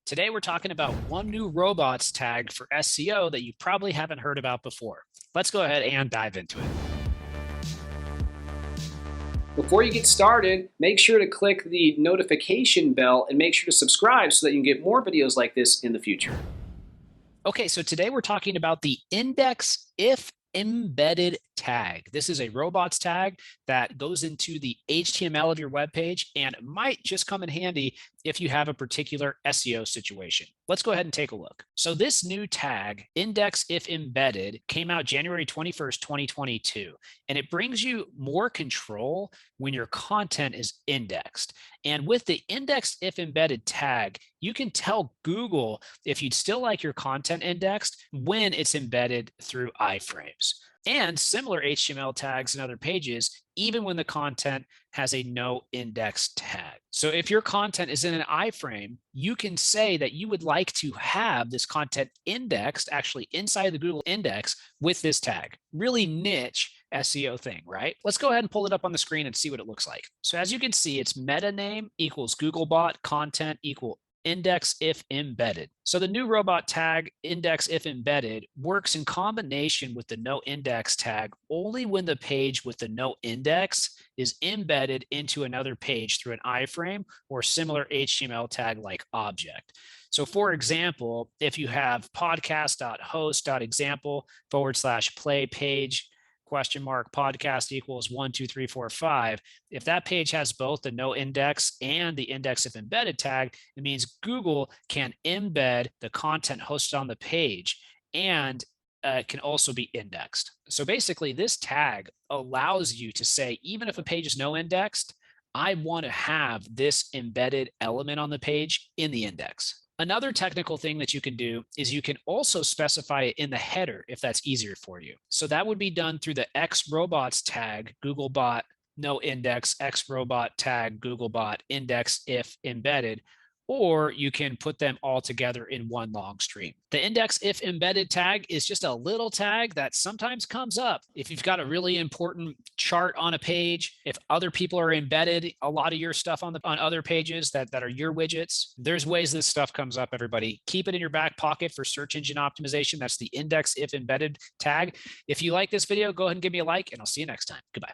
Today, we're talking about one new robots tag for SEO that you probably haven't heard about before. Let's go ahead and dive into it. Before you get started, make sure to click the notification bell and make sure to subscribe so that you can get more videos like this in the future. Okay, so today we're talking about the index if embedded tag. This is a robots tag that goes into the HTML of your web page and might just come in handy if you have a particular SEO situation. Let's go ahead and take a look. So this new tag, index if embedded, came out January 21st, 2022, and it brings you more control when your content is indexed. And with the index if embedded tag, you can tell Google if you'd still like your content indexed when it's embedded through iframes. And similar HTML tags and other pages, even when the content has a no index tag. So if your content is in an iframe, you can say that you would like to have this content indexed actually inside the Google index with this tag. Really niche SEO thing, right? Let's go ahead and pull it up on the screen and see what it looks like. So as you can see, it's meta name equals Googlebot content equal index if embedded. So the new robot tag index if embedded works in combination with the no index tag only when the page with the no index is embedded into another page through an iframe or similar HTML tag like object. So for example, if you have podcast.host.example/play page podcast equals 1, 2, 3, 4, 5. If that page has both the no index and the index if embedded tag, it means Google can embed the content hosted on the page and can also be indexed. So basically, this tag allows you to say, even if a page is no indexed, I want to have this embedded element on the page in the index. Another technical thing that you can do is you can also specify it in the header if that's easier for you. So that would be done through the xrobots tag, Googlebot, no index, xrobot tag, Googlebot, index if embedded, or you can put them all together in one long stream. The index if embedded tag is just a little tag that sometimes comes up if you've got a really important chart on a page, if other people are embedded a lot of your stuff on other pages that are your widgets. There's ways this stuff comes up, everybody. Keep it in your back pocket for search engine optimization. That's the index if embedded tag. If you like this video, go ahead and give me a like, and I'll see you next time. Goodbye.